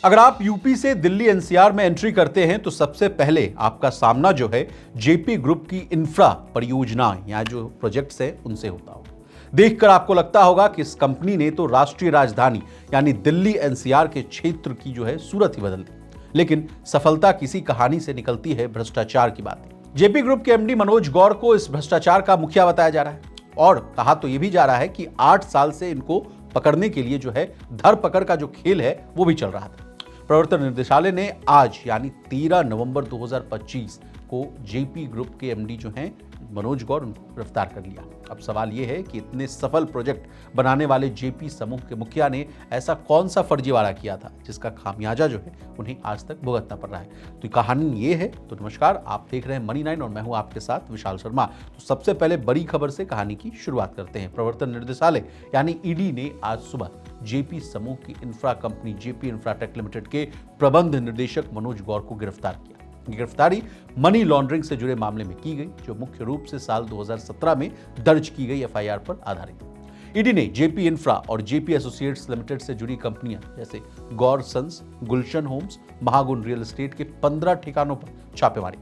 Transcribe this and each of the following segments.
अगर आप यूपी से दिल्ली एनसीआर में एंट्री करते हैं तो सबसे पहले आपका सामना जो है जेपी ग्रुप की इंफ्रा परियोजना या जो प्रोजेक्ट्स है उनसे होता होगा। देखकर आपको लगता होगा कि इस कंपनी ने तो राष्ट्रीय राजधानी यानी दिल्ली एनसीआर के क्षेत्र की जो है सूरत ही बदल दी। लेकिन सफलता किसी कहानी से निकलती है भ्रष्टाचार की बात। जेपी ग्रुप के एमडी मनोज गौर को इस भ्रष्टाचार का मुखिया बताया जा रहा है और कहा तो यह भी जा रहा है कि 8 साल से इनको पकड़ने के लिए जो है धरपकड़ का जो खेल है वो भी चल रहा था। प्रवर्तन निदेशालय ने आज यानी 13 नवंबर 2025 को जेपी ग्रुप के एमडी जो हैं मनोज गौर उनको गिरफ्तार कर लिया। अब सवाल यह है कि इतने सफल प्रोजेक्ट बनाने वाले जेपी समूह के मुखिया ने ऐसा कौन सा फर्जीवाड़ा किया था जिसका खामियाजा जो है उन्हें आज तक भुगतना पड़ रहा है। तो कहानी ये है। तो नमस्कार, आप देख रहे हैं मनी 9 और मैं हूं आपके साथ विशाल शर्मा। तो सबसे पहले बड़ी खबर से कहानी की शुरुआत करते हैं। प्रवर्तन निर्देशालय यानी ईडी ने आज सुबह जेपी समूह की infra company JP Infratech limited के प्रबंध निदेशक मनोज गौर को गिरफ्तार किया। गिरफ्तारी मनी लॉन्ड्रिंग से जुड़े मामले में की गई, जो मुख्य रूप से साल 2017 में दर्ज की गई एफआईआर पर आधारित। ईडी ने जेपी इंफ्रा और जेपी एसोसिएट्स लिमिटेड से जुड़ी कंपनियां जैसे गौर सन्स, गुलशन होम्स, महागुन रियल एस्टेट के 15 ठिकानों पर छापे मारे।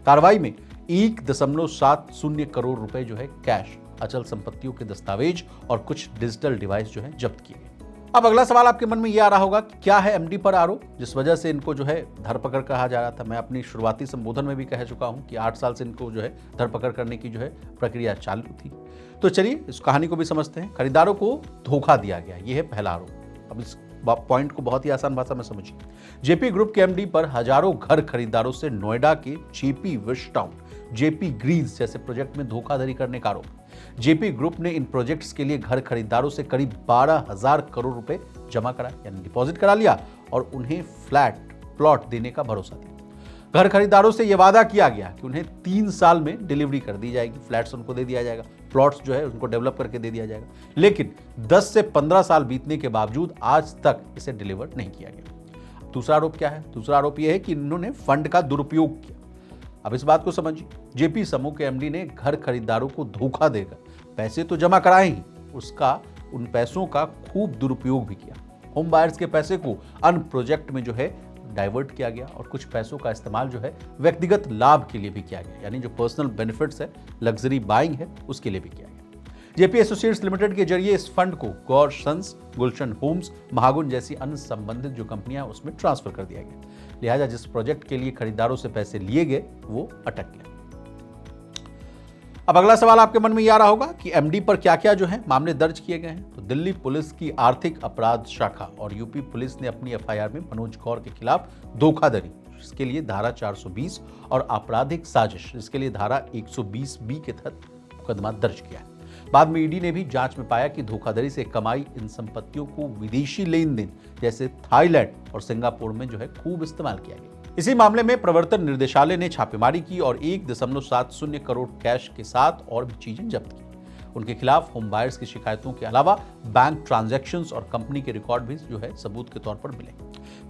कार्रवाई में 1.70 करोड़ रुपए जो है कैश, अचल संपत्तियों के दस्तावेज और कुछ डिजिटल डिवाइस जो है जब्त किए गए। अब अगला सवाल आपके मन में यह आ रहा होगा कि क्या है एमडी पर आरोप जिस वजह से इनको जो है धरपकड़ कहा जा रहा था। मैं अपनी शुरुआती संबोधन में भी कह चुका हूं कि 8 साल से इनको जो है धरपकड़ करने की जो है प्रक्रिया चालू थी। तो चलिए इस कहानी को भी समझते हैं। खरीदारों को धोखा दिया गया, यह है पहला आरोप। अब इस पॉइंट को बहुत ही आसान भाषा में समझिए। जेपी ग्रुप के एमडी पर हजारों घर खरीदारों से नोएडा के जेपी विस्टाउन, जेपी ग्रीन्स जैसे प्रोजेक्ट में धोखाधड़ी करने का आरोप। जेपी ग्रुप ने इन प्रोजेक्ट्स के लिए घर खरीदारों से करीब 12,000 करोड़ रुपए जमा करा यानी डिपॉजिट करा लिया और उन्हें फ्लैट प्लॉट देने का भरोसा दिया। घर खरीदारों से यह वादा किया गया कि उन्हें 3 साल में डिलीवरी कर दी जाएगी, फ्लैट्स उनको दे दिया जाएगा, प्लॉट्स जो है उनको डेवलप करके दे दिया जाएगा। लेकिन 10 से 15 साल बीतने के बावजूद आज तक इसे डिलीवर नहीं किया गया। दूसरा आरोप क्या है? दूसरा आरोप यह है कि इन्होंने फंड का दुरुपयोग किया। अब इस बात को समझिए। जेपी समूह के एमडी ने घर खरीदारों को धोखा देकर पैसे तो जमा कराए ही, उन पैसों का खूब दुरुपयोग भी किया। होम बायर्स के पैसे को अन्य प्रोजेक्ट में जो है डाइवर्ट किया गया और कुछ पैसों का इस्तेमाल जो है व्यक्तिगत लाभ के लिए भी किया गया, यानी जो पर्सनल बेनिफिट्स है, लग्जरी बाइंग है, उसके लिए भी किया गया। जेपी एसोसिएट्स लिमिटेड के जरिए इस फंड को गौर सन्स, गुलशन होम्स, महागुन जैसी अन्य संबंधित जो कंपनियां उसमें ट्रांसफर कर दिया गया। लिहाजा जिस प्रोजेक्ट के लिए खरीदारों से पैसे लिए गए वो अटक गया। अब अगला सवाल आपके मन में यह आ रहा होगा कि एमडी पर क्या क्या जो है मामले दर्ज किए गए हैं। तो दिल्ली पुलिस की आर्थिक अपराध शाखा और यूपी पुलिस ने अपनी एफआईआर में मनोज गौर के खिलाफ धोखाधड़ी, इसके लिए धारा 420 और आपराधिक साजिश, इसके लिए धारा 120B के तहत मुकदमा दर्ज किया है। बाद में ईडी ने भी जांच में पाया कि धोखाधड़ी से कमाई इन संपत्तियों को विदेशी लेन देन जैसे थाईलैंड और सिंगापुर में जो है खूब इस्तेमाल किया गया। इसी मामले में प्रवर्तन निर्देशालय ने छापेमारी की और 1.70 करोड़ कैश के साथ और भी चीजें जब्त की। उनके खिलाफ होम बायर्स की शिकायतों के अलावा बैंक ट्रांजैक्शंस और कंपनी के रिकॉर्ड भी जो है सबूत के तौर पर मिले।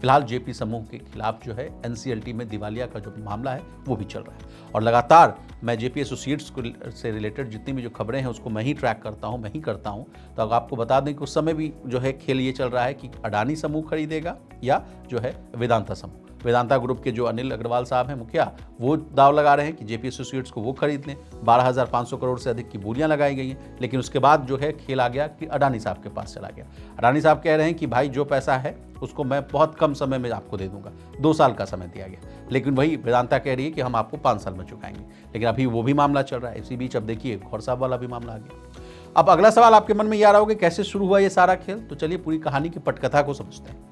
फिलहाल जेपी समूह के खिलाफ जो है एनसीएलटी में दिवालिया का जो मामला है वो भी चल रहा है और लगातार मैं जेपी एसोसिएट्स से रिलेटेड जितनी भी जो खबरें हैं उसको मैं ही ट्रैक करता हूं, मैं ही करता हूं। तो अब आपको बता दें कि उस समय भी जो है खेल ये चल रहा है कि अडानी समूह खरीदेगा या जो है वेदांता समूह। वेदांता ग्रुप के जो अनिल अग्रवाल साहब हैं मुखिया, वो दाव लगा रहे हैं कि जेपी एसोसिएट्स को वो खरीद लें। 12,500 करोड़ से अधिक की बोलियां लगाई गई हैं। लेकिन उसके बाद जो है खेल आ गया कि अडानी साहब के पास चला गया। अडानी साहब कह रहे हैं कि भाई जो पैसा है उसको मैं बहुत कम समय में आपको दे दूंगा। 2 साल का समय दिया गया, लेकिन वही वेदांता कह रही है कि हम आपको 5 साल में चुकाएंगे। लेकिन अभी वो भी मामला चल रहा है। इसी बीच अब देखिए गौर साहब वाला भी मामला आ गया। अब अगला सवाल आपके मन में ये आ रहा होगा कैसे शुरू हुआ ये सारा खेल। तो चलिए पूरी कहानी की पटकथा को समझते हैं।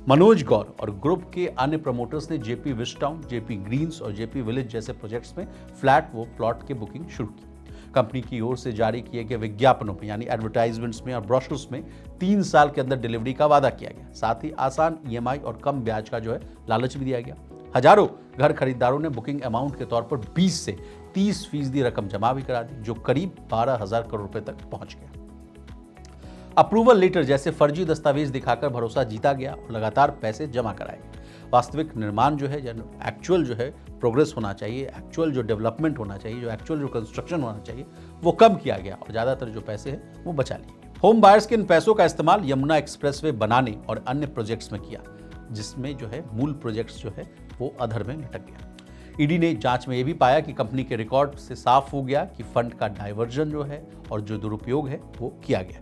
मनोज गौर और ग्रुप के अन्य प्रमोटर्स ने जेपी विस्टाउन, जेपी ग्रीन्स और जेपी विलेज जैसे प्रोजेक्ट्स में फ्लैट व प्लॉट की बुकिंग शुरू की। कंपनी की ओर से जारी किए गए विज्ञापनों में यानी एडवर्टाइजमेंट्स में और ब्रोशर्स में 3 साल के अंदर डिलीवरी का वादा किया गया। साथ ही आसान ईएमआई और कम ब्याज का जो है लालच भी दिया गया। हजारों घर खरीदारों ने बुकिंग अमाउंट के तौर पर 20 से 30% रकम जमा भी करा दी, जो करीब 12,000 करोड़ रुपए तक पहुंच गया। अप्रूवल लेटर जैसे फर्जी दस्तावेज दिखाकर भरोसा जीता गया और लगातार पैसे जमा कराए गए। वास्तविक निर्माण जो है, एक्चुअल जो है प्रोग्रेस होना चाहिए, एक्चुअल जो डेवलपमेंट होना चाहिए, जो एक्चुअल जो कंस्ट्रक्शन होना चाहिए, वो कम किया गया और ज़्यादातर जो पैसे हैं वो बचा लिए। होम बायर्स के इन पैसों का इस्तेमाल यमुना एक्सप्रेसवे बनाने और अन्य प्रोजेक्ट्स में किया। जिसमें जो है मूल प्रोजेक्ट्स जो है वो अधर में लटक गया। ईडी ने जांच में यह भी पाया कि कंपनी के रिकॉर्ड से साफ हो गया कि फंड का डाइवर्जन जो है और जो दुरुपयोग है वो किया गया।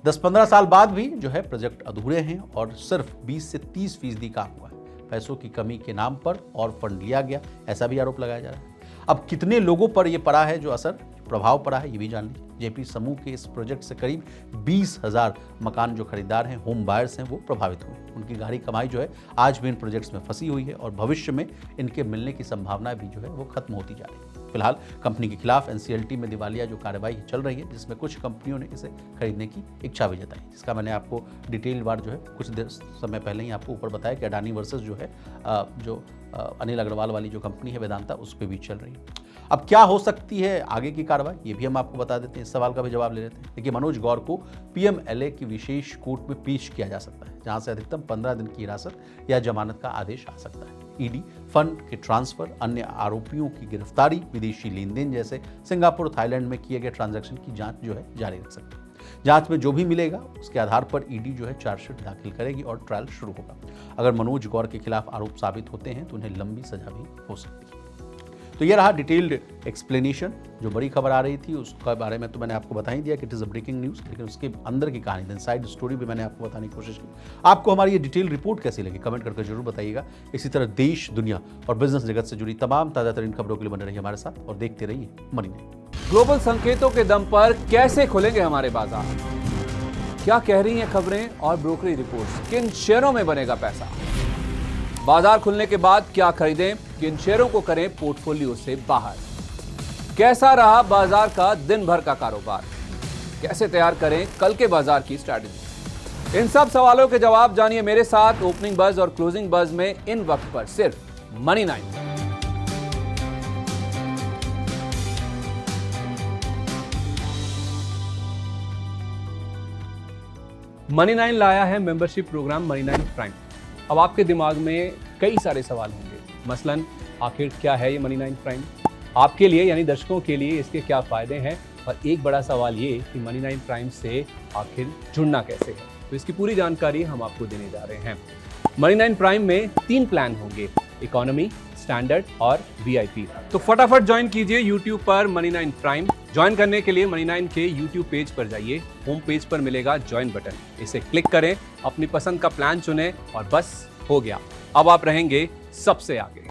10-15 साल बाद भी जो है प्रोजेक्ट अधूरे हैं और सिर्फ 20 से 30% काम हुआ है। पैसों की कमी के नाम पर और फंड लिया गया, ऐसा भी आरोप लगाया जा रहा है। अब कितने लोगों पर यह पड़ा है जो असर प्रभाव पड़ा है, ये भी जान लीजिए। जेपी समूह के इस प्रोजेक्ट से करीब 20,000 मकान जो खरीदार हैं, होम बायर्स हैं, वो प्रभावित हुए। उनकी गहरी कमाई जो है आज भी इन प्रोजेक्ट्स में फंसी हुई है और भविष्य में इनके मिलने की संभावना भी जो है वो खत्म होती जा रही है। फिलहाल कंपनी के खिलाफ एनसीएलटी में दिवालिया जो कार्रवाई चल रही है, जिसमें कुछ कंपनियों ने इसे खरीदने की इच्छा भी जताई, जिसका मैंने आपको डिटेल बार जो है कुछ देर समय पहले ही आपको ऊपर बताया कि अडानी वर्सेस जो है जो अनिल अग्रवाल वाली जो कंपनी है वेदांता, उस पर भी चल रही है। अब क्या हो सकती है आगे की कार्रवाई, ये भी हम आपको बता देते हैं। इस सवाल का भी जवाब ले लेते हैं। देखिए, मनोज गौर को पीएमएलए की विशेष कोर्ट में पेश किया जा सकता है, जहां से अधिकतम 15 दिन की हिरासत या जमानत का आदेश आ सकता है। ईडी फंड के ट्रांसफर, अन्य आरोपियों की गिरफ्तारी, विदेशी लेन देन जैसे सिंगापुर, थाईलैंड में किए गए ट्रांजैक्शन की जांच जो है जारी रख सकती है। जांच में जो भी मिलेगा उसके आधार पर ईडी जो है चार्जशीट दाखिल करेगी और ट्रायल शुरू होगा। अगर मनोज गौर के खिलाफ आरोप साबित होते हैं तो उन्हें लंबी सजा भी हो सकती है। तो ये रहा डिटेल्ड एक्सप्लेनेशन। जो बड़ी खबर आ रही थी उसके बारे में तो मैंने आपको बता ही दिया कि it is a breaking news, लेकिन उसके अंदर की कहानी, इनसाइड स्टोरी भी मैंने आपको बताने की कोशिश की। आपको हमारी ये डिटेल रिपोर्ट कैसी लगी कमेंट करके जरूर बताइएगा। इसी तरह देश, दुनिया और बिजनेस जगत से जुड़ी तमाम ताज़ा तरीन खबरों के लिए बने रहिए हमारे साथ और देखते रहिए मनी नाइट। ग्लोबल संकेतों के दम पर कैसे खुलेंगे हमारे बाजार, क्या कह रही हैं खबरें और ब्रोकरेज रिपोर्ट्स, किन शेयरों में बनेगा पैसा, बाजार खुलने के बाद क्या खरीदें, किन शेयरों को करें पोर्टफोलियो से बाहर, कैसा रहा बाजार का दिन भर का कारोबार, कैसे तैयार करें कल के बाजार की स्ट्रैटेजी। इन सब सवालों के जवाब जानिए मेरे साथ ओपनिंग बज और क्लोजिंग बज में, इन वक्त पर सिर्फ मनी नाइन। मनी नाइन लाया है membership program money nine prime. अब आपके दिमाग में कई सारे सवाल होंगे, मसलन आखिर क्या है ये मनी नाइन प्राइम, आपके लिए यानी दर्शकों के लिए इसके क्या फायदे हैं, और एक बड़ा सवाल ये कि मनी नाइन प्राइम से आखिर जुड़ना कैसे है। तो इसकी पूरी जानकारी हम आपको देने जा रहे हैं। मनी नाइन प्राइम में 3 प्लान होंगे, इकोनॉमी, स्टैंडर्ड और वीआईपी। तो फटाफट ज्वाइन कीजिए यूट्यूब पर मनी नाइन प्राइम। ज्वाइन करने के लिए मनी नाइन के यूट्यूब पेज पर जाइए, होम पेज पर मिलेगा ज्वाइन बटन, इसे क्लिक करें, अपनी पसंद का प्लान चुनें और बस हो गया, अब आप रहेंगे सबसे आगे।